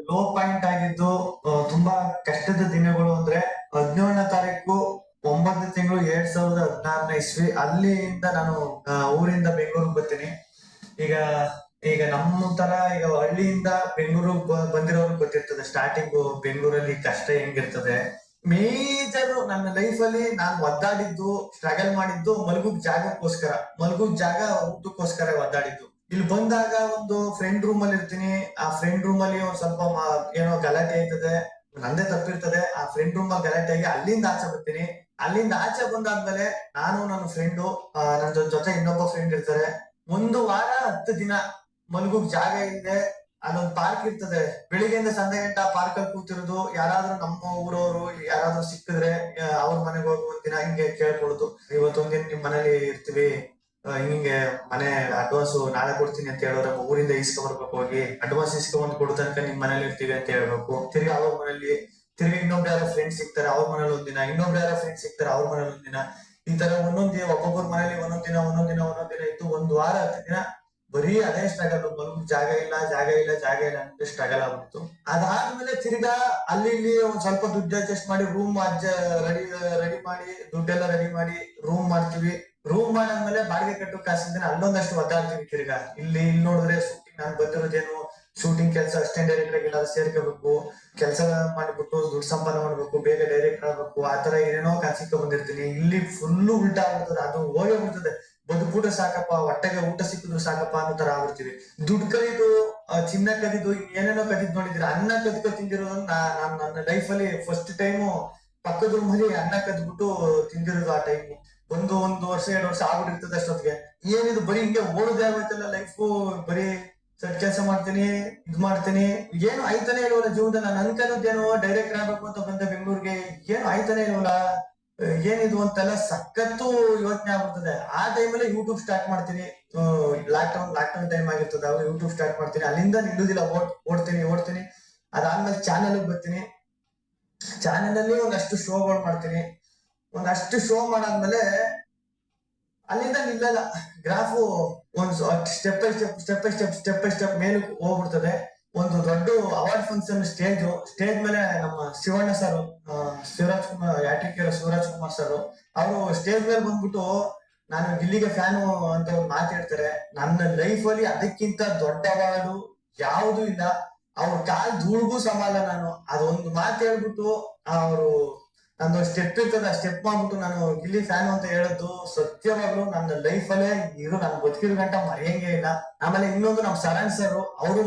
Low point ಆಗಿದ್ದು ತುಂಬಾ ಕಷ್ಟದ ದಿನಗಳು ಅಂದ್ರೆ 17ನೇ ತಾರೀಕು 9 ತಿಂಗಳು 2016ನೇ ಇಸ್ವಿ. ಅಲ್ಲಿಂದ ನಾನು ಊರಿಂದ ಬೆಂಗಳೂರಿಗೆ ಬರ್ತೀನಿ. ಈಗ ಈಗ ನಮ್ಮ ತರ ಈಗ ಹಳ್ಳಿಯಿಂದ ಬೆಂಗಳೂರು ಬಂದಿರೋರ್ಗೆ ಗೊತ್ತಿರ್ತದೆ ಸ್ಟಾರ್ಟಿಂಗ್ ಬೆಂಗಳೂರಲ್ಲಿ ಕಷ್ಟ ಹೆಂಗಿರ್ತದೆ. ಮೇಜರ್ ನನ್ನ ಲೈಫ್ ಅಲ್ಲಿ ನಾನು ಒದ್ದಾಡಿದ್ದು ಸ್ಟ್ರಗಲ್ ಮಾಡಿದ್ದು ಮಲ್ಗುಗ್ ಜಾಗ ಊಟಕ್ಕೋಸ್ಕರ ಒದ್ದಾಡಿದ್ದು. ಇಲ್ಲಿ ಬಂದಾಗ ಒಂದು ಫ್ರೆಂಡ್ ರೂಮ್ ಅಲ್ಲಿ ಇರ್ತೀನಿ. ಆ ಫ್ರೆಂಡ್ ರೂಮ್ ಅಲ್ಲಿ ಒಂದ್ ಸ್ವಲ್ಪ ಏನೋ ಗಲಾಟೆ ಆಯ್ತದೆ, ನಂದೇ ತಪ್ಪಿರ್ತದೆ. ಆ ಫ್ರೆಂಡ್ ರೂಮ್ ಅಲ್ಲಿ ಗಲಾಟೆ ಆಗಿ ಅಲ್ಲಿಂದ ಆಚೆ ಬರ್ತೀನಿ. ಅಲ್ಲಿಂದ ಆಚೆ ಬಂದಾದ್ಮೇಲೆ ನಾನು ನನ್ನ ಫ್ರೆಂಡು ನನ್ನ ಜೊತೆ ಇನ್ನೊಬ್ಬ ಫ್ರೆಂಡ್ ಇರ್ತಾರೆ. 1 ವಾರ 10 ದಿನ ಮಲ್ಗುಗ್ ಜಾಗ ಇದೆ. ಅಲ್ಲೊಂದು ಪಾರ್ಕ್ ಇರ್ತದೆ. ಬೆಳಿಗ್ಗೆಯಿಂದ ಸಂಜೆ ಗಂಟ ಪಾರ್ಕ್ ಅಲ್ಲಿ ಕೂತಿರೋದು. ಯಾರಾದ್ರೂ ನಮ್ಮ ಊರವರು ಯಾರಾದ್ರೂ ಸಿಕ್ಕಿದ್ರೆ ಅವ್ರ ಮನೆಗೆ ಹೋಗಿ ಒಂದಿನ ಹಿಂಗೆ ಕೇಳ್ಕೊಳ್ಳೋದು, ಇವತ್ತೊಂದಿನ ನಿಮ್ ಮನೇಲಿ ಇರ್ತೀವಿ, ಹಿಂಗೆ ಮನೆ ಅಡ್ವಾನ್ಸ್ ನಾಳೆ ಕೊಡ್ತೀನಿ ಅಂತ ಹೇಳೋರೆ, ಊರಿಂದ ಬರ್ಬೇಕು, ಹೋಗಿ ಅಡ್ವಾನ್ಸ್ ಇಸ್ಕೊಂಡ್ ಕೊಡೋ ತನಕ ನಿಮ್ ಮನೇಲಿ ಇರ್ತೀವಿ ಅಂತ ಹೇಳ್ಬೇಕು. ತಿರ್ಗಿ ಅವ್ರ ಮನೇಲಿ ತಿರ್ಗಿ ಇನ್ನೊಬ್ರು ಯಾರೋ ಫ್ರೆಂಡ್ಸ್ ಸಿಗ್ತಾರೆ, ಅವ್ರ ಮನೇಲಿ ಒಂದಿನ, ಇನ್ನೊಬ್ರು ಯಾರೋ ಫ್ರೆಂಡ್ಸ್ ಸಿಗ್ತಾರೆ, ಅವ್ರ ಮನೇಲಿ ಒಂದಿನ. ಈ ತರ ಒಂದೊಂದ್ ಒಬ್ಬೊಬ್ಬರ ಮನೇಲಿ ಒಂದೊಂದ್ ದಿನ ಇತ್ತು. 1 ವಾರ 10 ದಿನ ಬರೀ ಅದೇ ಸ್ಟ್ರಗಲ್. ಜಾಗ ಇಲ್ಲ ಅಂತ ಸ್ಟ್ರಗಲ್ ಆಗ್ಬಿಡ್ತು. ಅದಾದ್ಮೇಲೆ ತಿರ್ಗಾ ಅಲ್ಲಿ ಇಲ್ಲಿ ಒಂದ್ ಸ್ವಲ್ಪ ದುಡ್ಡು ಅಡ್ಜಸ್ಟ್ ಮಾಡಿ ರೂಮ್ ರೆಡಿ ಮಾಡಿ, ದುಡ್ಡೆಲ್ಲ ರೆಡಿ ಮಾಡಿ ರೂಮ್ ಮಾಡ್ತೀವಿ. ರೂಮ್ ಮಾಡಾದ್ಮೇಲೆ ಬಾಡಿಗೆ ಕಟ್ಟು ಕಾಸಿಂದ ಅಲ್ಲೊಂದಷ್ಟು ಒದ್ದಾಡ್ತೀವಿ. ತಿರ್ಗಾ ಇಲ್ಲಿ ನೋಡಿದ್ರೆ ಶೂಟಿಂಗ್ ನಾನು ಬಂದಿರೋದೇನು ಶೂಟಿಂಗ್ ಕೆಲಸ, ಅಸಿಸ್ಟೆಂಟ್ ಡೈರೆಕ್ಟರ್ ಎಲ್ಲ ಸೇರ್ಕೋಬೇಕು, ಕೆಲಸ ಮಾಡಿಬಿಟ್ಟು ದುಡ್ಡು ಸಂಪಾದನೆ ಮಾಡ್ಬೇಕು, ಬೇಗ ಡೈರೆಕ್ಟರ್ ಆಗ್ಬೇಕು, ಆತರ ಏನೇನೋ ಕಾನ್ಸೆಪ್ಟ್ ಬಂದಿರ್ತೀನಿ. ಇಲ್ಲಿ ಫುಲ್ಲು ಉಲ್ಟಾ ಆಗ್ಬಿಡ್ತದೆ, ಅದು ಹೋಗೇ ಬಿಡ್ತದೆ. ಬದುಕೂಟ ಸಾಕಪ್ಪ, ಹೊಟ್ಟೆಗೆ ಊಟ ಸಿಕ್ಕಿದ್ರು ಸಾಕಪ್ಪ ಅನ್ನೋ ತರ ಆಗ್ಬಿಡ್ತೀವಿ. ದುಡ್ಡು ಕದಿದು, ಚಿನ್ನ ಕದಿದು, ಏನೇನೋ ಕದಿದ್ ನೋಡಿದ್ರೆ, ಅನ್ನ ಕದ್ಕೊ ತಿಂದಿರೋದು ನಾನು ನನ್ನ ಲೈಫ್ ಅಲ್ಲಿ ಫಸ್ಟ್ ಟೈಮು ಪಕ್ಕದ ರೂಮಲ್ಲಿ ಅನ್ನ ಕದ್ಬಿಟ್ಟು ತಿಂದಿರೋದು. ಆ ಟೈಮು ಒಂದು ವರ್ಷ 2 ವರ್ಷ ಆಗ್ಬಿಟ್ಟಿರ್ತದೆ ಅಷ್ಟೊತ್ತಿಗೆ. ಏನಿದು ಬರೀ ಹಿಂಗೆ ಓಡೋದೇ ಆಗೋಯ್ತಲ್ಲ ಲೈಫು. ಬರೀ ಸಟ್ ಕೆಲಸ ಮಾಡ್ತೀನಿ, ಮಾಡ್ತೀನಿ, ಏನು ಆಯ್ತಾನೆ ಇಲ್ವಲ್ಲ ಜೀವನದಲ್ಲಿ. ನಾನು ಅನ್ಕೊಳ್ಳೋದೇನೋ ಡೈರೆಕ್ಟರ್ ಆಗ್ಬೇಕು ಅಂತ ಬಂದೆ ಬೆಂಗಳೂರಿಗೆ, ಏನು ಆಯ್ತಾನೆ ಇಲ್ವಲ್ಲ, ಏನಿದು ಅಂತೆಲ್ಲ ಸಖತ್ತು ಯೋಚನೆ ಆಗ್ಬಿಡ್ತದೆ. ಆ ಟೈಮಲ್ಲಿ ಯೂಟ್ಯೂಬ್ ಸ್ಟಾರ್ಟ್ ಮಾಡ್ತೀನಿ. ಲಾಕ್ಡೌನ್ ಟೈಮ್ ಆಗಿರ್ತದೆ, ಅವಾಗ ಯೂಟ್ಯೂಬ್ ಸ್ಟಾರ್ಟ್ ಮಾಡ್ತೀನಿ. ಅಲ್ಲಿಂದ ನಿಲ್ಲುದಿಲ್ಲ, ಓಡ್ತೀನಿ. ಅದಾದ್ಮೇಲೆ ಚಾನಲ್ ಬರ್ತೀನಿ. ಚಾನಲ್ ಅಲ್ಲಿ ಒಂದಷ್ಟು ಶೋಗಳು ಮಾಡ್ತೀನಿ. ಒಂದಷ್ಟು ಶೋ ಮಾಡಾದ್ಮೇಲೆ ಅಲ್ಲಿಂದ ನಿಲ್ಲಲ್ಲ. ಗ್ರಾಫು ಒಂದು ಸ್ಟೆಪ್ ಮೇಲೆ ಹೋಗ್ಬಿಡ್ತದೆ. ಒಂದು ದೊಡ್ಡ ಅವಾರ್ಡ್ ಫಂಕ್ಷನ್ ಸ್ಟೇಜ್ ಮೇಲೆ ನಮ್ಮ ಶಿವಣ್ಣ ಸರ್, ಶಿವರಾಜ್ ಕುಮಾರ್ ಸರ್, ಅವರು ಸ್ಟೇಜ್ ಮೇಲೆ ಬಂದ್ಬಿಟ್ಟು ನಾನು ಗಿಲ್ಲಿಗೆ ಫ್ಯಾನು ಅಂತ ಒಂದು ಮಾತಾಡ್ತಾರೆ. ನನ್ನ ಲೈಫ್ ಅಲ್ಲಿ ಅದಕ್ಕಿಂತ ದೊಡ್ಡ ಅವಾರ್ಡು ಯಾವುದು ಇಲ್ಲ. ಅವ್ರ ಕಾಲ್ ಧೂಳ್ಗೂ ಸಮಾನ ನಾನು. ಅದೊಂದು ಮಾತು ಹೇಳ್ಬಿಟ್ಟು ಅವರು ನಂದು ಸ್ಟೆಪ್ ಇರ್ತದೆ, ಆ ಸ್ಟೆಪ್ ಮಾಡ್ಬಿಟ್ಟು ನಾನು ಗಿಲ್ಲಿ ಫ್ಯಾನು ಅಂತ ಹೇಳೋದು ಸತ್ಯವಾಗ್ಲು ನನ್ನ ಲೈಫ್ ಅಲ್ಲೇ ಇದು ನಾನು ಬದುಕಿರೋ ಗಂಟ ಮರೆಯಂಗೆ ಇಲ್ಲ. ಆಮೇಲೆ ಇನ್ನೊಂದು ನಮ್ ಸರಣ್ ಸರ್, ಅವರು